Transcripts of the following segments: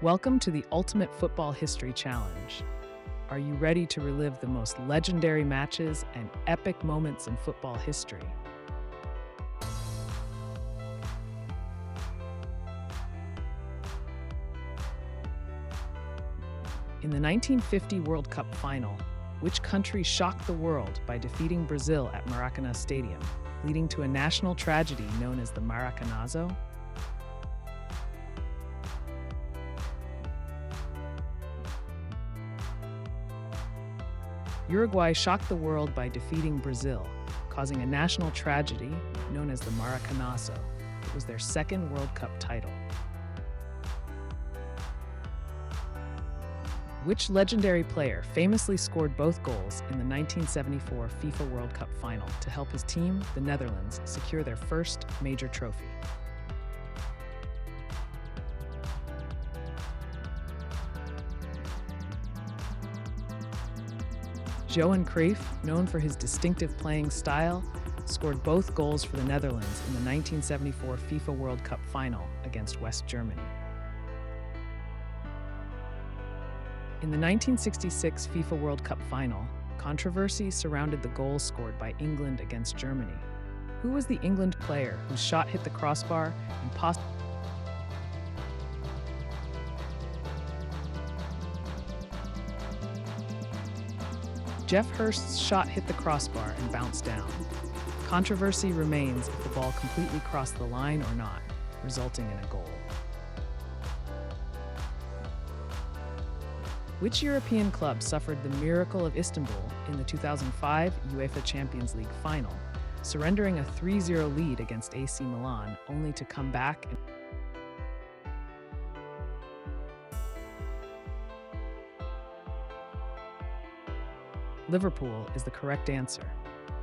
Welcome to the Ultimate Football History Challenge. Are you ready to relive the most legendary matches and epic moments in football history? In the 1950 World Cup final, which country shocked the world by defeating Brazil at Maracanã Stadium, leading to a national tragedy known as the Maracanazo? Uruguay shocked the world by defeating Brazil, causing a national tragedy known as the Maracanazo. It was their second World Cup title. Which legendary player famously scored both goals in the 1974 FIFA World Cup final to help his team, the Netherlands, secure their first major trophy? Johan Cruyff, known for his distinctive playing style, scored both goals for the Netherlands in the 1974 FIFA World Cup final against West Germany. In the 1966 FIFA World Cup final, controversy surrounded the goal scored by England against Germany. Who was the England player whose shot hit the crossbar and possibly Jeff Hurst's shot hit the crossbar and bounced down. Controversy remains if the ball completely crossed the line or not, resulting in a goal. Which European club suffered the miracle of Istanbul in the 2005 UEFA Champions League final, surrendering a 3-0 lead against AC Milan only to come back and Liverpool is the correct answer.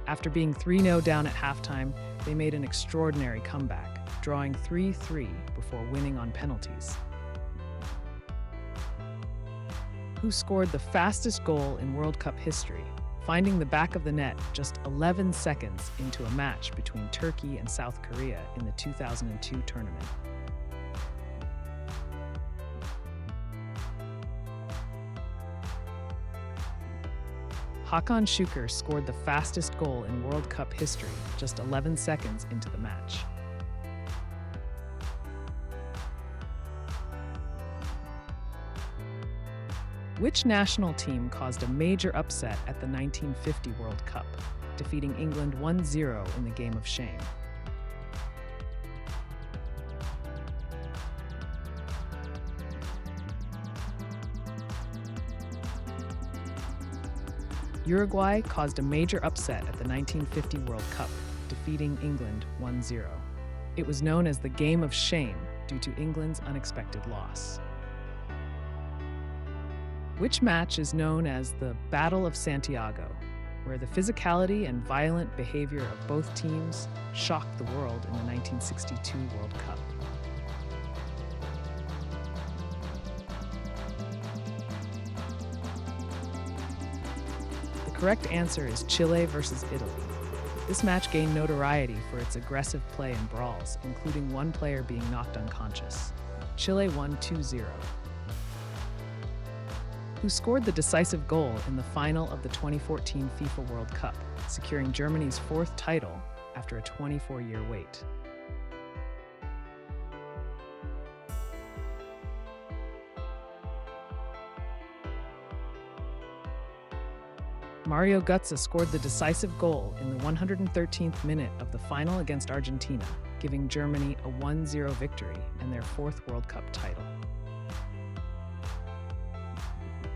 After being 3-0 down at halftime, they made an extraordinary comeback, drawing 3-3 before winning on penalties. Who scored the fastest goal in World Cup history, finding the back of the net just 11 seconds into a match between Turkey and South Korea in the 2002 tournament? Hakan Şükür scored the fastest goal in World Cup history just 11 seconds into the match. Which national team caused a major upset at the 1950 World Cup, defeating England 1-0 in the game of shame? Uruguay caused a major upset at the 1950 World Cup, defeating England 1-0. It was known as the Game of Shame due to England's unexpected loss. Which match is known as the Battle of Santiago, where the physicality and violent behavior of both teams shocked the world in the 1962 World Cup? The correct answer is Chile versus Italy. This match gained notoriety for its aggressive play and brawls, including one player being knocked unconscious. Chile won 2-0. Who scored the decisive goal in the final of the 2014 FIFA World Cup, securing Germany's fourth title after a 24-year wait? Mario Götze scored the decisive goal in the 113th minute of the final against Argentina, giving Germany a 1-0 victory and their fourth World Cup title.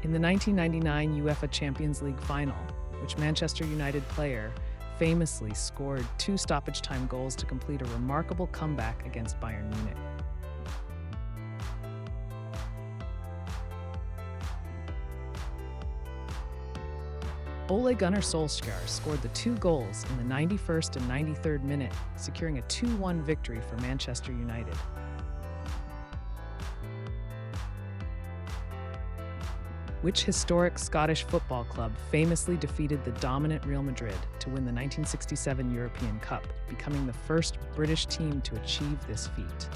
In the 1999 UEFA Champions League final, which Manchester United player famously scored 2 stoppage-time goals to complete a remarkable comeback against Bayern Munich? Ole Gunnar Solskjaer scored the 2 goals in the 91st and 93rd minute, securing a 2-1 victory for Manchester United. Which historic Scottish football club famously defeated the dominant Real Madrid to win the 1967 European Cup, becoming the first British team to achieve this feat?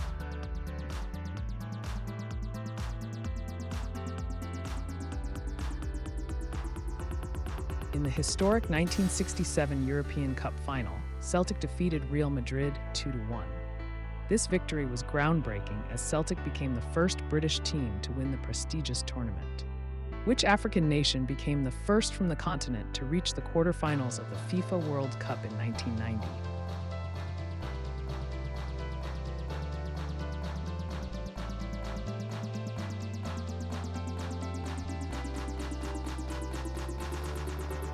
In the historic 1967 European Cup final, Celtic defeated Real Madrid 2-1. This victory was groundbreaking as Celtic became the first British team to win the prestigious tournament. Which African nation became the first from the continent to reach the quarterfinals of the FIFA World Cup in 1990?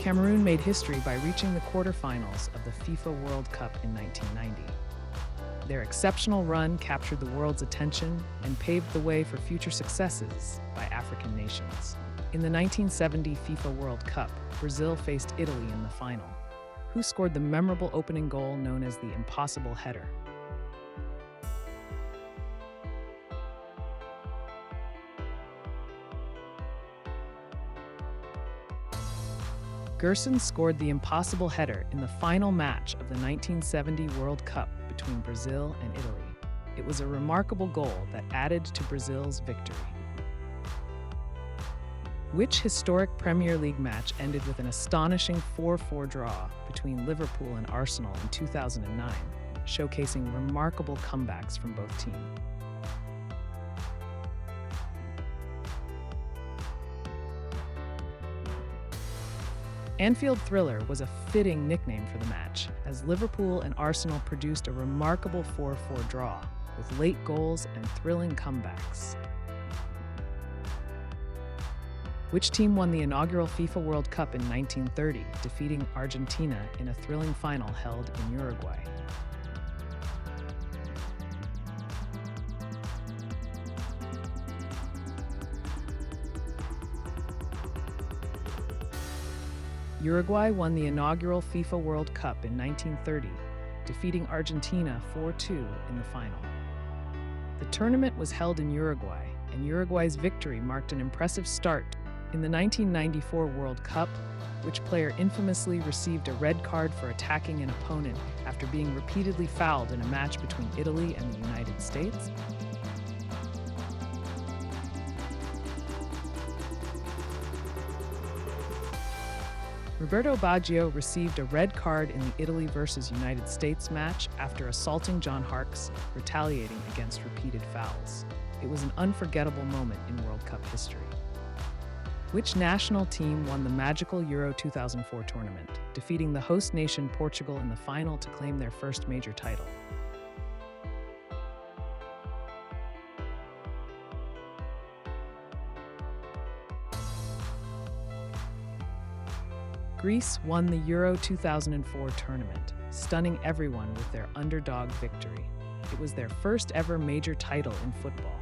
Cameroon made history by reaching the quarterfinals of the FIFA World Cup in 1990. Their exceptional run captured the world's attention and paved the way for future successes by African nations. In the 1970 FIFA World Cup, Brazil faced Italy in the final. Who scored the memorable opening goal known as the impossible header? Gerson scored the impossible header in the final match of the 1970 World Cup between Brazil and Italy. It was a remarkable goal that added to Brazil's victory. Which historic Premier League match ended with an astonishing 4-4 draw between Liverpool and Arsenal in 2009, showcasing remarkable comebacks from both teams? Anfield Thriller was a fitting nickname for the match, as Liverpool and Arsenal produced a remarkable 4-4 draw, with late goals and thrilling comebacks. Which team won the inaugural FIFA World Cup in 1930, defeating Argentina in a thrilling final held in Uruguay? Uruguay won the inaugural FIFA World Cup in 1930, defeating Argentina 4-2 in the final. The tournament was held in Uruguay, and Uruguay's victory marked an impressive start. In the 1994 World Cup, which player infamously received a red card for attacking an opponent after being repeatedly fouled in a match between Italy and the United States? Roberto Baggio received a red card in the Italy versus United States match after assaulting John Harkes, retaliating against repeated fouls. It was an unforgettable moment in World Cup history. Which national team won the magical Euro 2004 tournament, defeating the host nation Portugal in the final to claim their first major title? Greece won the Euro 2004 tournament, stunning everyone with their underdog victory. It was their first ever major title in football.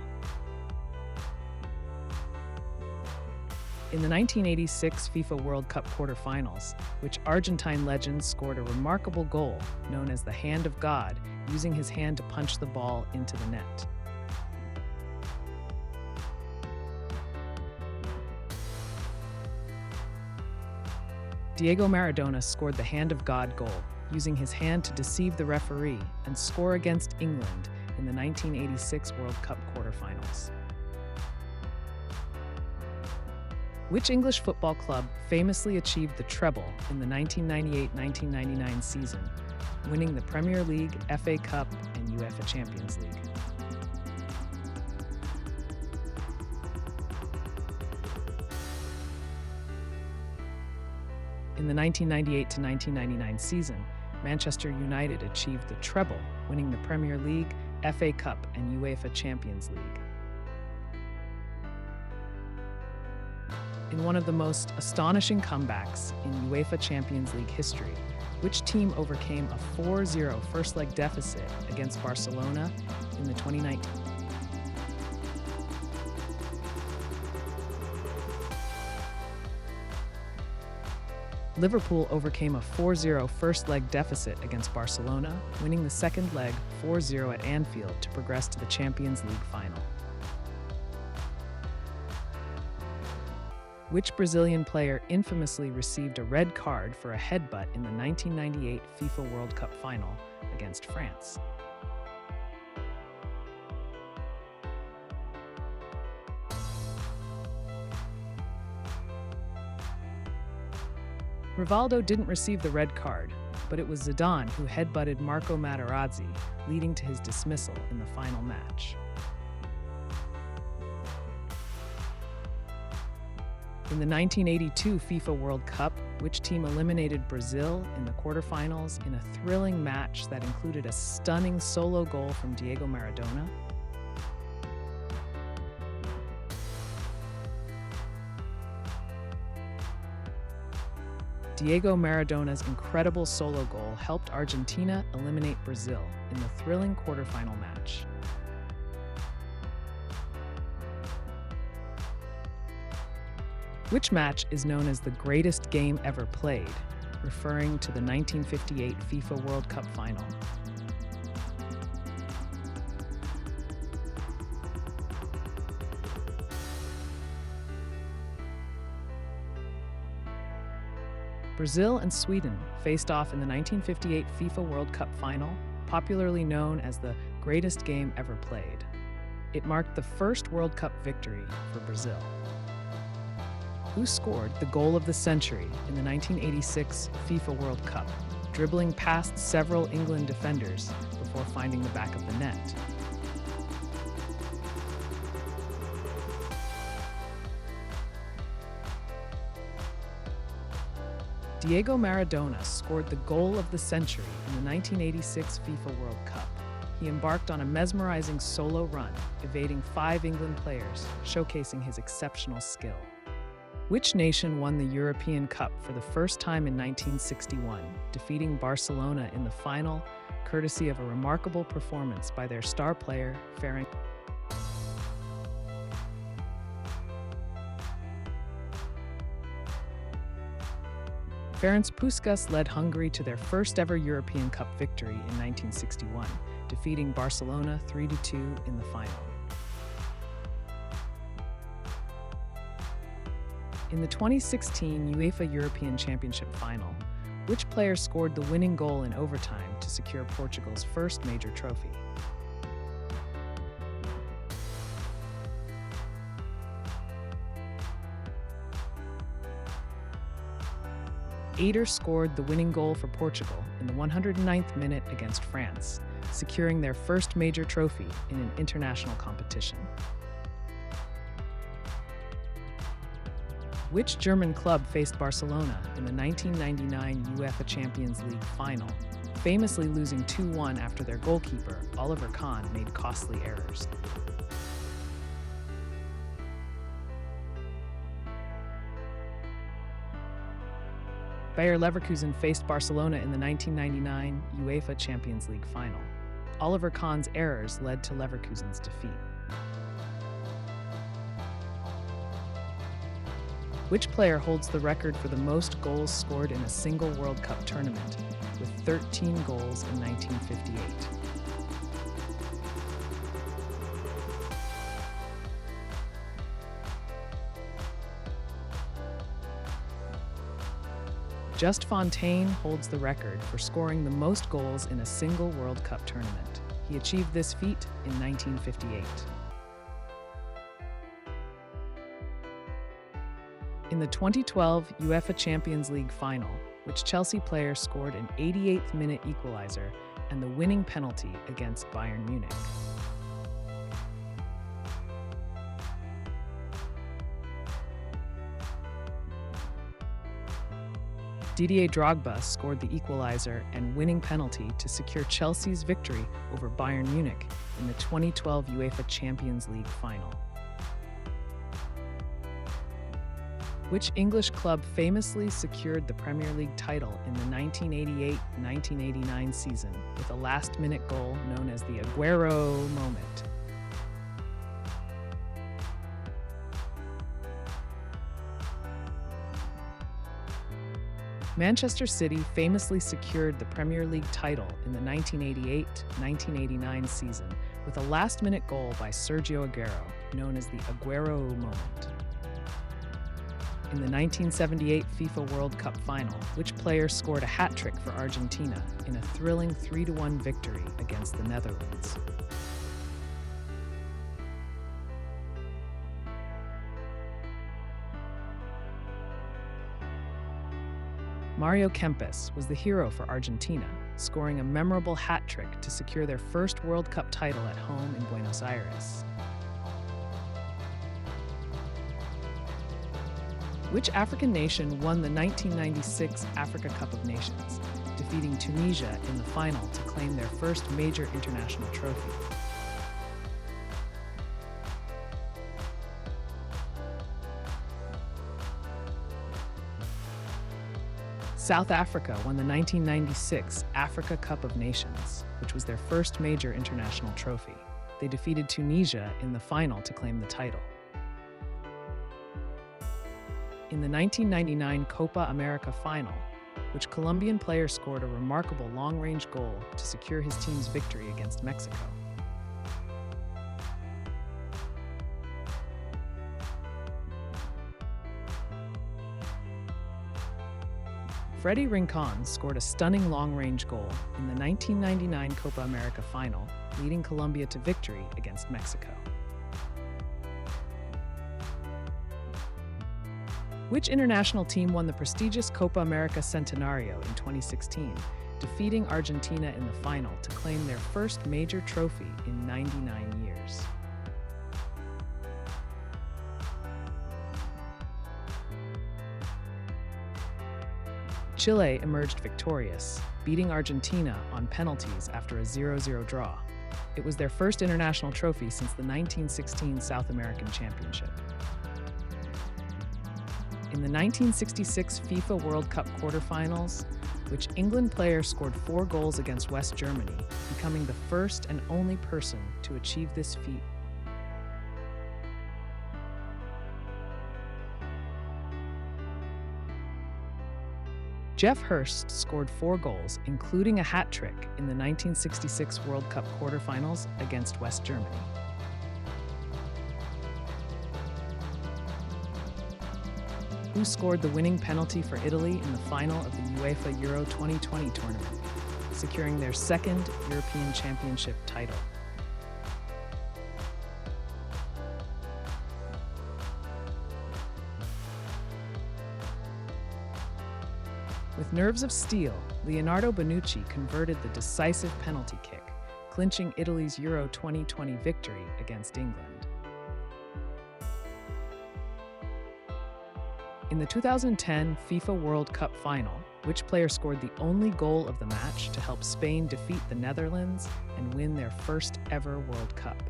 In the 1986 FIFA World Cup quarterfinals, which Argentine legend scored a remarkable goal known as the Hand of God, using his hand to punch the ball into the net. Diego Maradona scored the Hand of God goal, using his hand to deceive the referee and score against England in the 1986 World Cup quarterfinals. Which English football club famously achieved the treble in the 1998-1999 season, winning the Premier League, FA Cup, and UEFA Champions League? In the 1998-1999 season, Manchester United achieved the treble, winning the Premier League, FA Cup, and UEFA Champions League. In one of the most astonishing comebacks in UEFA Champions League history, which team overcame a 4-0 first-leg deficit against Barcelona in the 2019? Liverpool overcame a 4-0 first-leg deficit against Barcelona, winning the second leg 4-0 at Anfield to progress to the Champions League final. Which Brazilian player infamously received a red card for a headbutt in the 1998 FIFA World Cup final against France? Rivaldo didn't receive the red card, but it was Zidane who headbutted Marco Materazzi, leading to his dismissal in the final match. In the 1982 FIFA World Cup, which team eliminated Brazil in the quarterfinals in a thrilling match that included a stunning solo goal from Diego Maradona? Diego Maradona's incredible solo goal helped Argentina eliminate Brazil in the thrilling quarterfinal match. Which match is known as the greatest game ever played, referring to the 1958 FIFA World Cup final? Brazil and Sweden faced off in the 1958 FIFA World Cup final, popularly known as the greatest game ever played. It marked the first World Cup victory for Brazil. Who scored the goal of the century in the 1986 FIFA World Cup, dribbling past several England defenders before finding the back of the net? Diego Maradona scored the goal of the century in the 1986 FIFA World Cup. He embarked on a mesmerizing solo run, evading 5 England players, showcasing his exceptional skill. Which nation won the European Cup for the first time in 1961, defeating Barcelona in the final, courtesy of a remarkable performance by their star player, Ferenc? Ferenc Puskás led Hungary to their first ever European Cup victory in 1961, defeating Barcelona 3-2 in the final. In the 2016 UEFA European Championship final, which player scored the winning goal in overtime to secure Portugal's first major trophy? Ader scored the winning goal for Portugal in the 109th minute against France, securing their first major trophy in an international competition. Which German club faced Barcelona in the 1999 UEFA Champions League final, famously losing 2-1 after their goalkeeper, Oliver Kahn, made costly errors? Bayer Leverkusen faced Barcelona in the 1999 UEFA Champions League final. Oliver Kahn's errors led to Leverkusen's defeat. Which player holds the record for the most goals scored in a single World Cup tournament, with 13 goals in 1958? Just Fontaine holds the record for scoring the most goals in a single World Cup tournament. He achieved this feat in 1958. In the 2012 UEFA Champions League final, which Chelsea player scored an 88th minute equalizer and the winning penalty against Bayern Munich? Didier Drogba scored the equalizer and winning penalty to secure Chelsea's victory over Bayern Munich in the 2012 UEFA Champions League final. Which English club famously secured the Premier League title in the 1988-1989 season with a last-minute goal known as the Aguero moment? Manchester City famously secured the Premier League title in the 1988-1989 season with a last-minute goal by Sergio Aguero, known as the Aguero moment. In the 1978 FIFA World Cup final, which player scored a hat-trick for Argentina in a thrilling 3-1 victory against the Netherlands? Mario Kempes was the hero for Argentina, scoring a memorable hat trick to secure their first World Cup title at home in Buenos Aires. Which African nation won the 1996 Africa Cup of Nations, defeating Tunisia in the final to claim their first major international trophy? South Africa won the 1996 Africa Cup of Nations, which was their first major international trophy. They defeated Tunisia in the final to claim the title. In the 1999 Copa America final, which Colombian player scored a remarkable long-range goal to secure his team's victory against Mexico? Freddy Rincon scored a stunning long-range goal in the 1999 Copa America final, leading Colombia to victory against Mexico. Which international team won the prestigious Copa America Centenario in 2016, defeating Argentina in the final to claim their first major trophy in 99 years? Chile emerged victorious, beating Argentina on penalties after a 0-0 draw. It was their first international trophy since the 1916 South American Championship. In the 1966 FIFA World Cup quarterfinals, which England player scored 4 goals against West Germany, becoming the first and only person to achieve this feat. Jeff Hurst scored 4 goals, including a hat trick in the 1966 World Cup quarterfinals against West Germany. Who scored the winning penalty for Italy in the final of the UEFA Euro 2020 tournament, securing their second European Championship title? With nerves of steel, Leonardo Bonucci converted the decisive penalty kick, clinching Italy's Euro 2020 victory against England. In the 2010 FIFA World Cup final, which player scored the only goal of the match to help Spain defeat the Netherlands and win their first ever World Cup?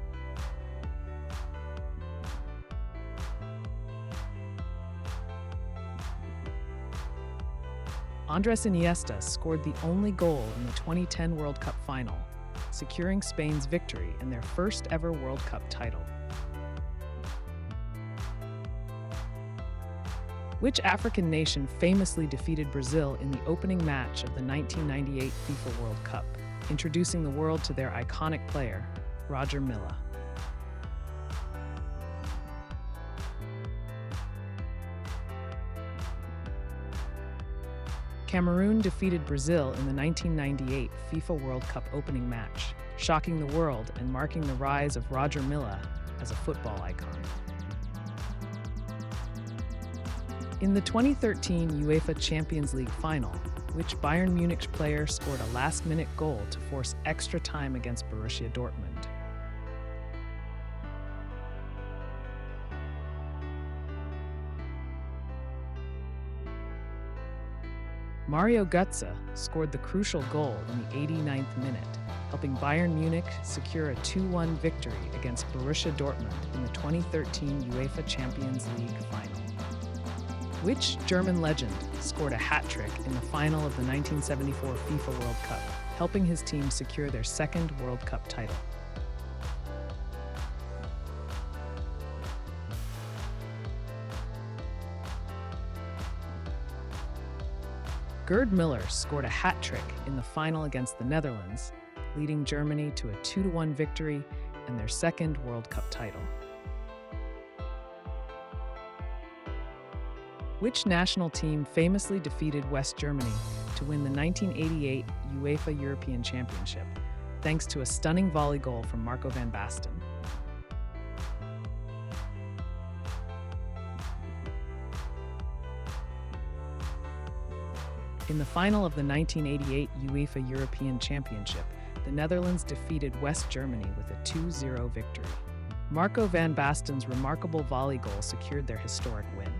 Andres Iniesta scored the only goal in the 2010 World Cup final, securing Spain's victory and their first ever World Cup title. Which African nation famously defeated Brazil in the opening match of the 1998 FIFA World Cup, introducing the world to their iconic player, Roger Milla? Cameroon defeated Brazil in the 1998 FIFA World Cup opening match, shocking the world and marking the rise of Roger Milla as a football icon. In the 2013 UEFA Champions League final, which Bayern Munich player scored a last-minute goal to force extra time against Borussia Dortmund? Mario Götze scored the crucial goal in the 89th minute, helping Bayern Munich secure a 2-1 victory against Borussia Dortmund in the 2013 UEFA Champions League final. Which German legend scored a hat trick in the final of the 1974 FIFA World Cup, helping his team secure their second World Cup title? Gerd Müller scored a hat trick in the final against the Netherlands, leading Germany to a 2-1 victory and their second World Cup title. Which national team famously defeated West Germany to win the 1988 UEFA European Championship, thanks to a stunning volley goal from Marco van Basten? In the final of the 1988 UEFA European Championship, the Netherlands defeated West Germany with a 2-0 victory. Marco van Basten's remarkable volley goal secured their historic win.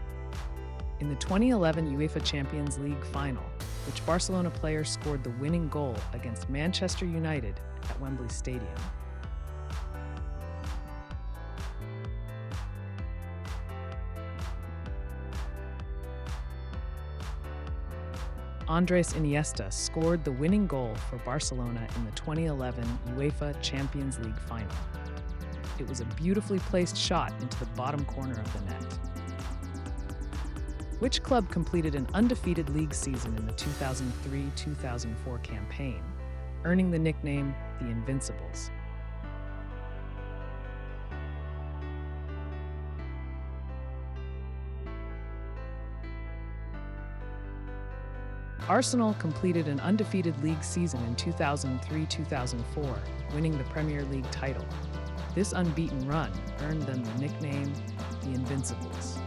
In the 2011 UEFA Champions League final, which Barcelona player scored the winning goal against Manchester United at Wembley Stadium. Andres Iniesta scored the winning goal for Barcelona in the 2011 UEFA Champions League final. It was a beautifully placed shot into the bottom corner of the net. Which club completed an undefeated league season in the 2003-2004 campaign, earning the nickname the Invincibles? Arsenal completed an undefeated league season in 2003-2004, winning the Premier League title. This unbeaten run earned them the nickname the Invincibles.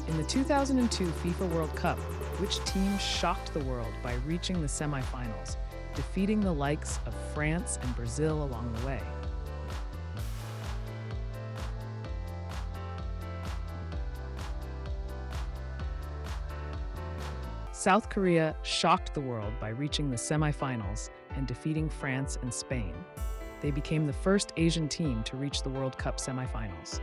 In the 2002 FIFA World Cup, which team shocked the world by reaching the semifinals, defeating the likes of France and Brazil along the way? South Korea shocked the world by reaching the semifinals and defeating France and Spain. They became the first Asian team to reach the World Cup semifinals.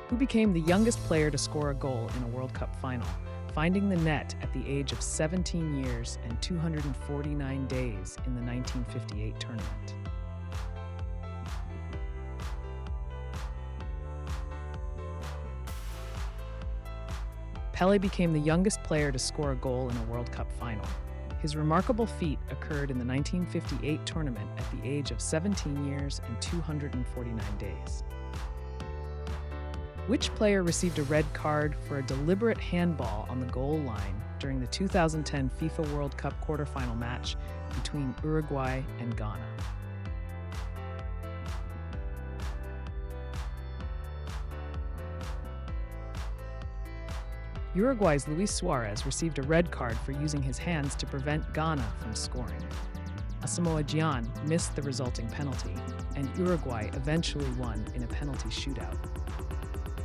Who became the youngest player to score a goal in a World Cup final, finding the net at the age of 17 years and 249 days in the 1958 tournament? Pelé became the youngest player to score a goal in a World Cup final. His remarkable feat occurred in the 1958 tournament at the age of 17 years and 249 days. Which player received a red card for a deliberate handball on the goal line during the 2010 FIFA World Cup quarterfinal match between Uruguay and Ghana? Uruguay's Luis Suarez received a red card for using his hands to prevent Ghana from scoring. Asamoah Gyan missed the resulting penalty, and Uruguay eventually won in a penalty shootout.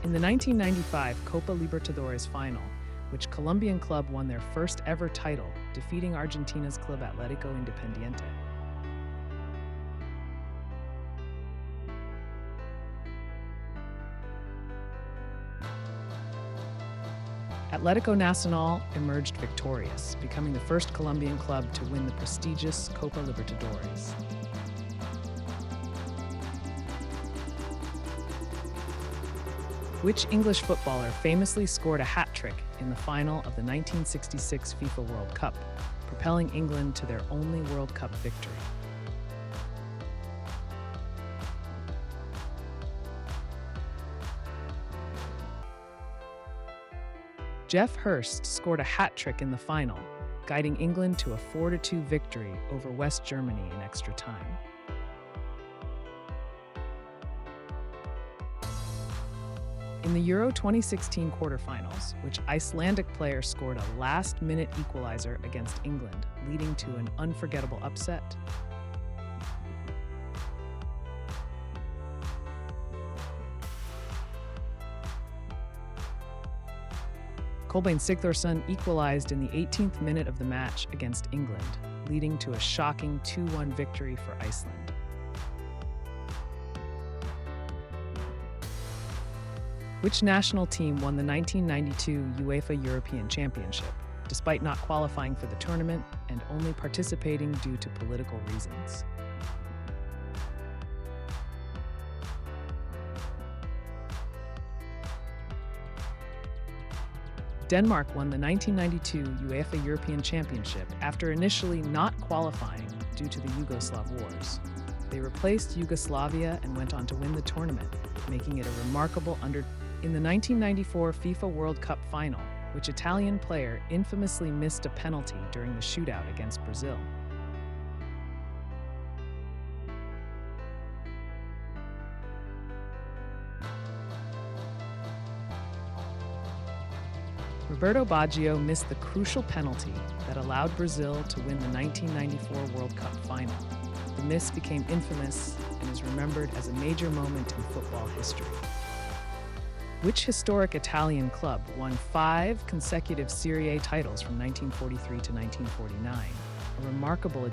In the 1995 Copa Libertadores final, which Colombian club won their first ever title, defeating Argentina's Club Atlético Independiente? Atlético Nacional emerged victorious, becoming the first Colombian club to win the prestigious Copa Libertadores. Which English footballer famously scored a hat-trick in the final of the 1966 FIFA World Cup, propelling England to their only World Cup victory? Geoff Hurst scored a hat-trick in the final, guiding England to a 4-2 victory over West Germany in extra time. In the Euro 2016 quarterfinals, which Icelandic player scored a last-minute equalizer against England, leading to an unforgettable upset? Kolbeinn Sigþórsson equalized in the 18th minute of the match against England, leading to a shocking 2-1 victory for Iceland. Which national team won the 1992 UEFA European Championship, despite not qualifying for the tournament and only participating due to political reasons? Denmark won the 1992 UEFA European Championship after initially not qualifying due to the Yugoslav Wars. They replaced Yugoslavia and went on to win the tournament, making it a remarkable In the 1994 FIFA World Cup final, which Italian player infamously missed a penalty during the shootout against Brazil? Roberto Baggio missed the crucial penalty that allowed Brazil to win the 1994 World Cup final. The miss became infamous and is remembered as a major moment in football history. Which historic Italian club won 5 consecutive Serie A titles from 1943 to 1949? A remarkable achievement.